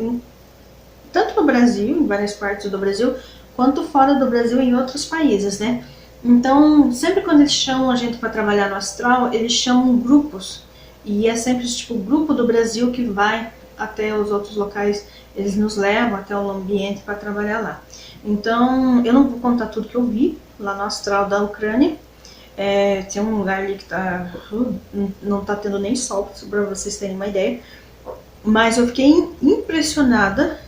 tanto no Brasil, em várias partes do Brasil, quanto fora do Brasil, em outros países, né? Então, sempre quando eles chamam a gente para trabalhar no astral, eles chamam grupos. E é sempre tipo o grupo do Brasil que vai até os outros locais, eles nos levam até o ambiente para trabalhar lá. Então, eu não vou contar tudo que eu vi lá no astral da Ucrânia. Tem um lugar ali que não está tendo nem sol, para vocês terem uma ideia. Mas eu fiquei impressionada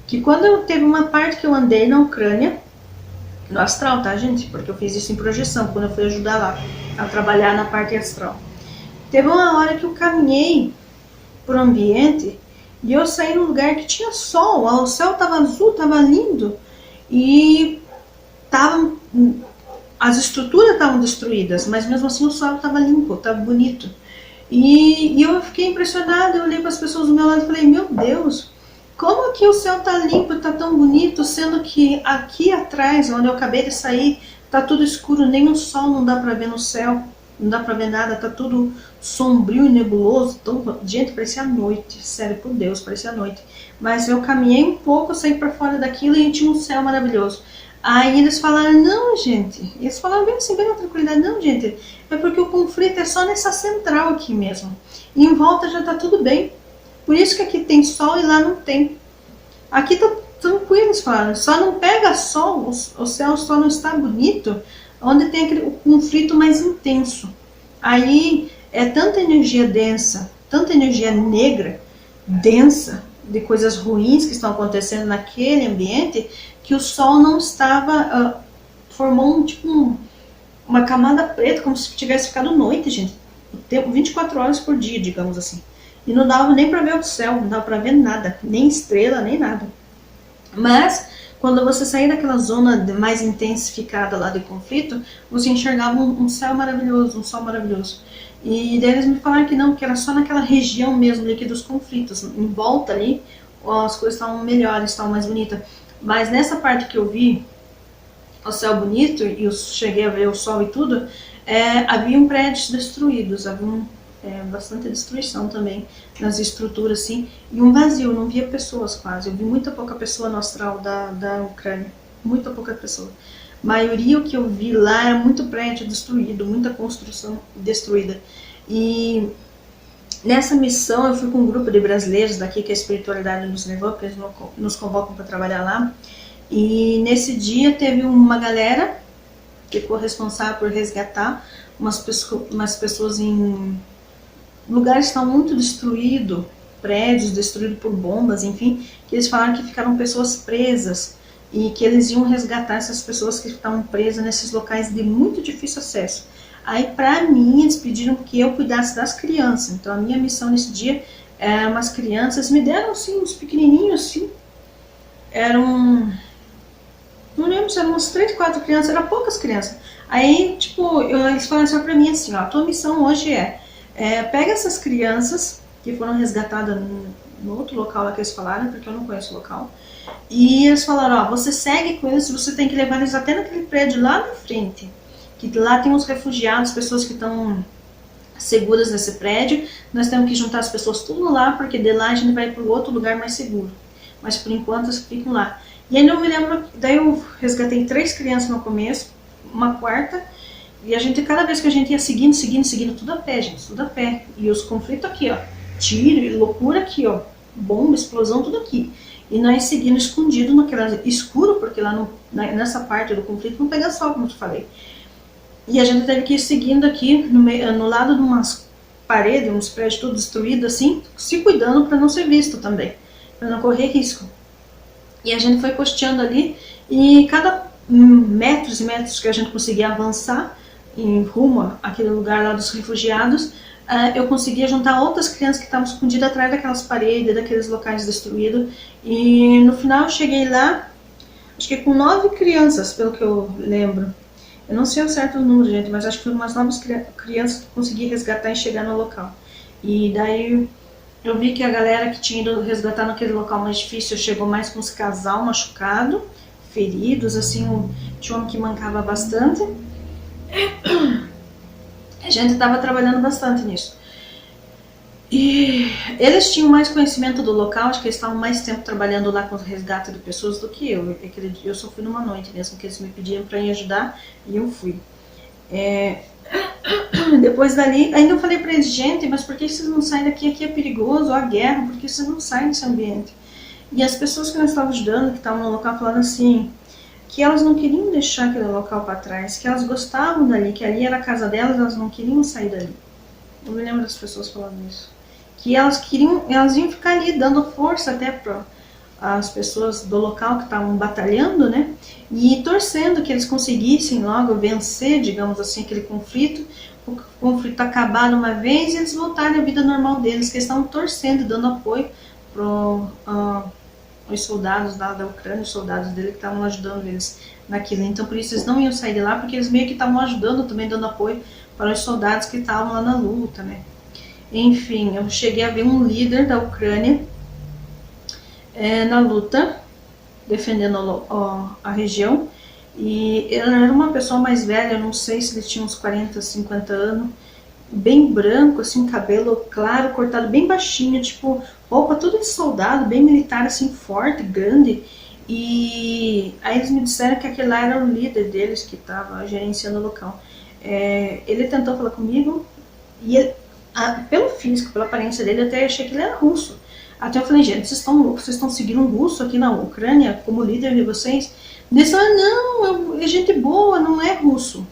que quando teve uma parte que eu andei na Ucrânia, no astral, tá, gente? Porque eu fiz isso em projeção, quando eu fui ajudar lá a trabalhar na parte astral. Teve uma hora que eu caminhei pro ambiente e eu saí num lugar que tinha sol, o céu tava azul, tava lindo e tava, as estruturas estavam destruídas, mas mesmo assim o sol tava limpo, tava bonito. E eu fiquei impressionada, eu olhei para as pessoas do meu lado e falei, meu Deus, como que o céu tá limpo, tá tão bonito, sendo que aqui atrás, onde eu acabei de sair, tá tudo escuro, nem o sol não dá para ver no céu, não dá para ver nada, tá tudo sombrio e nebuloso. Então, gente, parecia noite, sério, por Deus, parecia noite. Mas eu caminhei um pouco, saí para fora daquilo e tinha um céu maravilhoso. Aí eles falaram, não, gente, eles falaram bem assim, bem na tranquilidade, não, gente, é porque o conflito é só nessa central aqui mesmo. E em volta já tá tudo bem. Por isso que aqui tem sol e lá não tem. Aqui tá tranquilo, eles falaram, só não pega sol, o céu só não está bonito, onde tem aquele, o conflito mais intenso. Aí é tanta energia densa, tanta energia negra, densa, de coisas ruins que estão acontecendo naquele ambiente, que o sol não estava, formou uma camada preta, como se tivesse ficado noite, gente. 24 horas por dia, digamos assim. E não dava nem para ver o céu, não dava para ver nada, nem estrela, nem nada. Mas, quando você saía daquela zona mais intensificada lá de conflito, você enxergava um céu maravilhoso, um sol maravilhoso. E daí eles me falaram que não, que era só naquela região mesmo ali dos conflitos. Em volta ali, as coisas estavam melhores, estavam mais bonitas. Mas nessa parte que eu vi o céu bonito e eu cheguei a ver o sol e tudo, haviam prédios destruídos, havia bastante destruição também nas estruturas, assim, e um vazio, eu não via pessoas quase, eu vi muita pouca pessoa no astral da Ucrânia, muita pouca pessoa. A maioria o que eu vi lá era muito prédio destruído, muita construção destruída. E nessa missão eu fui com um grupo de brasileiros daqui que a espiritualidade nos levou, porque eles nos convocam para trabalhar lá. E nesse dia teve uma galera que ficou responsável por resgatar umas pessoas em lugares que estavam muito destruídos, prédios destruídos por bombas, enfim, que eles falaram que ficaram pessoas presas e que eles iam resgatar essas pessoas que estavam presas nesses locais de muito difícil acesso. Aí, pra mim, eles pediram que eu cuidasse das crianças. Então, a minha missão nesse dia era umas crianças, me deram assim, uns pequenininhos assim, eram, não lembro se eram umas 3, 4 crianças, eram poucas crianças. Aí, tipo, eles falaram assim pra mim assim, ó, a tua missão hoje pega essas crianças que foram resgatadas no outro local lá que eles falaram, porque eu não conheço o local, e eles falaram, ó, você segue com eles, você tem que levar eles até naquele prédio lá na frente, que lá tem uns refugiados, pessoas que estão seguras nesse prédio, nós temos que juntar as pessoas tudo lá, porque de lá a gente vai para o outro lugar mais seguro, mas por enquanto elas ficam lá. E aí eu me lembro, daí eu resgatei 3 crianças no começo, uma quarta, e a gente, cada vez que a gente ia seguindo, tudo a pé, gente, tudo a pé. E os conflitos aqui, ó, tiro e loucura aqui, ó, bomba, explosão, tudo aqui. E nós seguindo escondido naquela escuro, porque lá nessa parte do conflito não pega sol, como eu te falei. E a gente teve que ir seguindo aqui, no lado de umas paredes, uns prédios todos destruídos, assim, se cuidando para não ser visto também, para não correr risco. E a gente foi costeando ali, e cada metros e metros que a gente conseguia avançar em rumo àquele lugar lá dos refugiados, eu conseguia juntar outras crianças que estavam escondidas atrás daquelas paredes, daqueles locais destruídos. E no final eu cheguei lá, acho que com 9 crianças, pelo que eu lembro. Eu não sei o certo número, gente, mas acho que foi umas 9 crianças que eu consegui resgatar e chegar no local. E daí eu vi que a galera que tinha ido resgatar naquele local mais difícil chegou mais com os casal machucado, feridos, assim, tinha um que mancava bastante. A gente estava trabalhando bastante nisso. E eles tinham mais conhecimento do local, acho que eles estavam mais tempo trabalhando lá com o resgate de pessoas do que eu. Eu só fui numa noite mesmo, que eles me pediram para ir ajudar e eu fui. Depois dali, ainda eu falei para eles, gente, mas por que vocês não saem daqui? Aqui é perigoso, há guerra, por que vocês não saem desse ambiente? E as pessoas que nós estávamos ajudando, que estavam no local, falaram assim, que elas não queriam deixar aquele local para trás, que elas gostavam dali, que ali era a casa delas, elas não queriam sair dali. Eu me lembro das pessoas falando isso. Que elas iam ficar ali dando força até para as pessoas do local que estavam batalhando, né? E torcendo que eles conseguissem logo vencer, digamos assim, aquele conflito, o conflito acabar de uma vez e eles voltarem à vida normal deles, que eles estavam torcendo, dando apoio para os soldados lá da Ucrânia, os soldados dele que estavam ajudando eles naquilo. Então por isso eles não iam sair de lá, porque eles meio que estavam ajudando também, dando apoio para os soldados que estavam lá na luta, né? Enfim, eu cheguei a ver um líder da Ucrânia na luta, defendendo a região, e ele era uma pessoa mais velha, não sei se ele tinha uns 40, 50 anos, bem branco, assim, cabelo claro, cortado bem baixinho, tipo, roupa tudo de soldado, bem militar, assim, forte, grande. E aí eles me disseram que aquele lá era o líder deles, que estava gerenciando o local. Ele tentou falar comigo, e ele, pelo físico, pela aparência dele, eu até achei que ele era russo. Até eu falei, gente, vocês estão seguindo um russo aqui na Ucrânia como líder de vocês? Eles falaram, não, é gente boa, não é russo.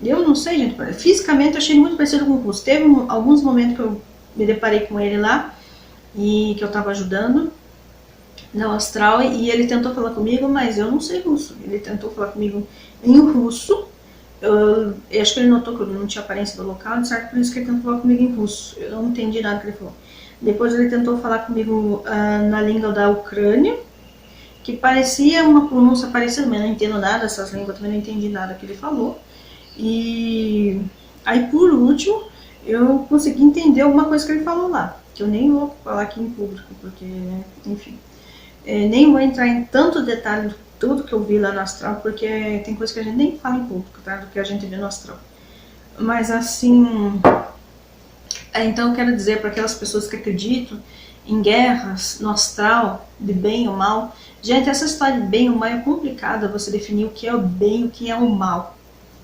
Eu não sei, gente, fisicamente eu achei ele muito parecido com o russo. Teve alguns momentos que eu me deparei com ele lá, e que eu estava ajudando na Austral, e ele tentou falar comigo, mas eu não sei russo. Ele tentou falar comigo em russo. Eu acho que ele notou que eu não tinha aparência do local, certo? Por isso que ele tentou falar comigo em russo. Eu não entendi nada que ele falou. Depois ele tentou falar comigo na língua da Ucrânia, que parecia uma pronúncia parecida, mas eu não entendo nada dessas línguas, também não entendi nada que ele falou. E aí, por último, eu consegui entender alguma coisa que ele falou lá, que eu nem vou falar aqui em público, porque, enfim, nem vou entrar em tanto detalhe tudo que eu vi lá no astral, porque tem coisa que a gente nem fala em público, tá? Do que a gente vê no astral. Mas assim, então eu quero dizer para aquelas pessoas que acreditam em guerras no astral, de bem ou mal, gente, essa história de bem ou mal é complicada, você definir o que é o bem e o que é o mal.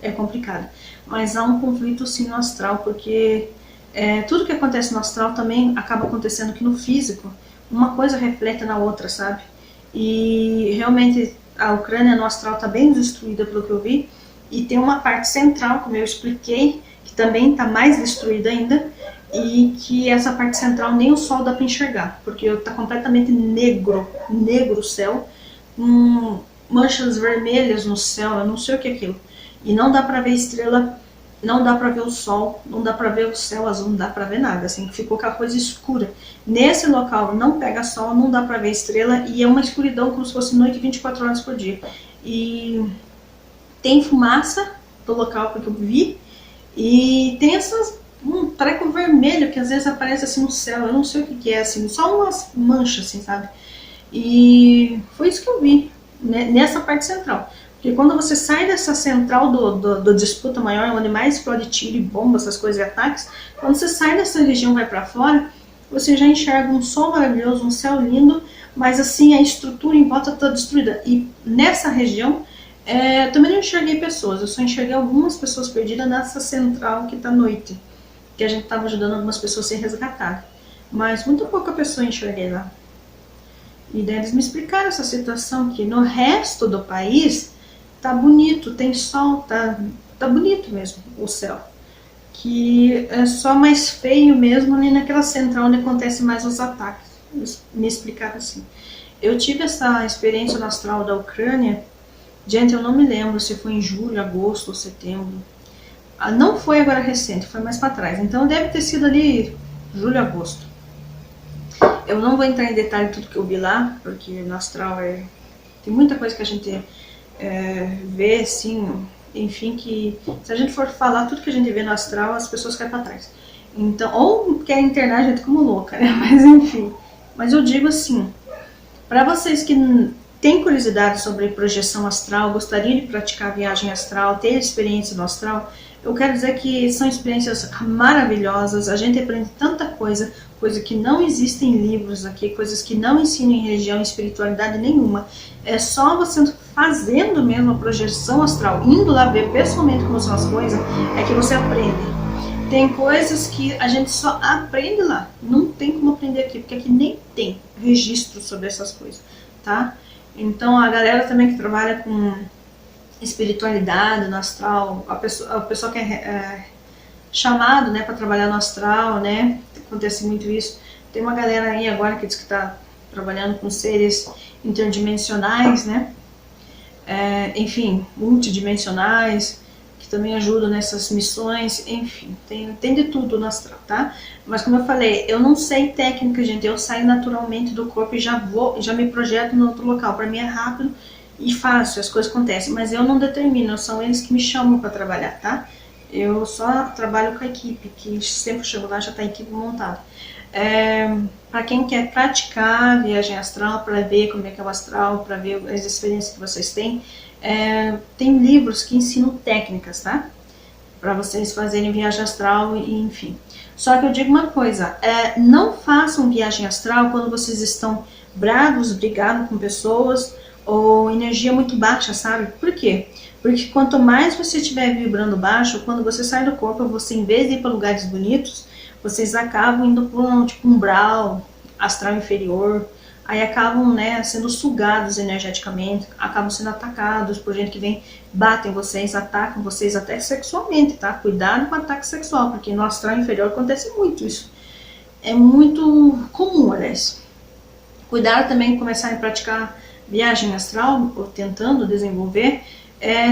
É complicado. Mas há um conflito sim no astral, porque tudo que acontece no astral também acaba acontecendo aqui no físico. Uma coisa reflete na outra, sabe? E realmente a Ucrânia no astral está bem destruída pelo que eu vi, e tem uma parte central, como eu expliquei, que também está mais destruída ainda, e que essa parte central nem o sol dá para enxergar, porque está completamente negro o céu, manchas vermelhas no céu, eu não sei o que é aquilo, e não dá para ver estrela, não dá para ver o sol, não dá para ver o céu azul, não dá para ver nada, assim, ficou aquela coisa escura. Nesse local não pega sol, não dá para ver estrela, e é uma escuridão como se fosse noite 24 horas por dia. E tem fumaça do local que eu vi, e tem um treco vermelho que às vezes aparece assim no céu, eu não sei o que é, assim, só umas manchas, assim, sabe? E foi isso que eu vi, né, nessa parte central. Porque quando você sai dessa central do disputa maior, onde mais explode tiro e bomba, essas coisas e ataques, quando você sai dessa região e vai para fora, você já enxerga um sol maravilhoso, um céu lindo, mas assim a estrutura em volta está destruída. E nessa região, também não enxerguei pessoas, eu só enxerguei algumas pessoas perdidas nessa central que está à noite, que a gente estava ajudando algumas pessoas a ser resgatadas. Mas muito pouca pessoa enxerguei lá. E daí eles me explicaram essa situação, que no resto do país tá bonito, tem sol, tá bonito mesmo o céu. Que é só mais feio mesmo ali naquela central onde acontece mais os ataques. Eles me explicaram assim. Eu tive essa experiência no astral da Ucrânia, gente, eu não me lembro se foi em julho, agosto ou setembro. Não foi agora recente, foi mais para trás. Então deve ter sido ali julho, agosto. Eu não vou entrar em detalhe tudo que eu vi lá, porque no astral tem muita coisa que a gente vê, assim, enfim, que se a gente for falar tudo que a gente vê no astral, as pessoas caem para trás. Então, ou querem internar a gente como louca, né? Mas enfim. Mas eu digo assim, para vocês que têm curiosidade sobre projeção astral, gostariam de praticar viagem astral, ter experiência no astral, eu quero dizer que são experiências maravilhosas, a gente aprende tanta coisa, coisa que não existe em livros aqui, coisas que não ensinam em religião e espiritualidade nenhuma. É só você fazendo mesmo a projeção astral, indo lá ver pessoalmente como são as coisas, é que você aprende. Tem coisas que a gente só aprende lá, não tem como aprender aqui, porque aqui nem tem registro sobre essas coisas, tá? Então a galera também que trabalha com espiritualidade no astral, a pessoa que é chamado, né, para trabalhar no astral, né, acontece muito isso, Tem uma galera aí agora que diz que está trabalhando com seres interdimensionais, né? Enfim, multidimensionais, que também ajudam nessas missões, enfim, tem de tudo no astral, tá? Mas como eu falei, eu não sei técnica, gente, eu saio naturalmente do corpo e já me projeto no outro local. Para mim é rápido e fácil, as coisas acontecem, mas eu não determino, são eles que me chamam para trabalhar, tá? Eu só trabalho com a equipe, que sempre chego lá, já tá a equipe montada. Para quem quer praticar viagem astral, para ver como é que é o astral, para ver as experiências que vocês têm, tem livros que ensinam técnicas, tá? Para vocês fazerem viagem astral, e enfim. Só que eu digo uma coisa, não façam viagem astral quando vocês estão bravos, brigando com pessoas, ou energia muito baixa, sabe? Por quê? Porque quanto mais você estiver vibrando baixo, quando você sai do corpo, você, em vez de ir para lugares bonitos, vocês acabam indo para um tipo umbral, astral inferior, aí acabam, né, sendo sugados energeticamente, acabam sendo atacados por gente que vem, batem vocês, atacam vocês até sexualmente, tá? Cuidado com o ataque sexual, porque no astral inferior acontece muito isso. É muito comum, aliás. Cuidado também com começar a praticar viagem astral, ou tentando desenvolver,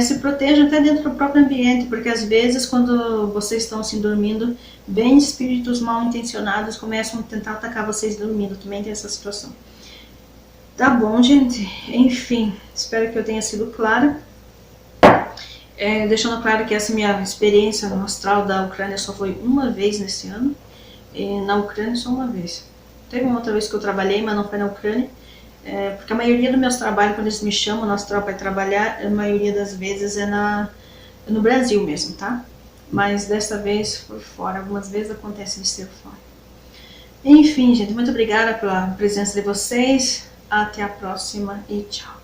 se proteja até dentro do próprio ambiente, porque às vezes quando vocês estão assim dormindo, vem espíritos mal intencionados, começam a tentar atacar vocês dormindo, também tem essa situação. Tá bom, gente? Enfim, espero que eu tenha sido clara. Deixando claro que essa minha experiência no astral da Ucrânia só foi uma vez nesse ano, e na Ucrânia só uma vez. Teve uma outra vez que eu trabalhei, mas não foi na Ucrânia. Porque a maioria dos meus trabalhos, quando eles me chamam no astral para trabalhar, a maioria das vezes é no Brasil mesmo, tá? Mas dessa vez foi fora, algumas vezes acontece de ser fora. Enfim, gente, muito obrigada pela presença de vocês, até a próxima e tchau.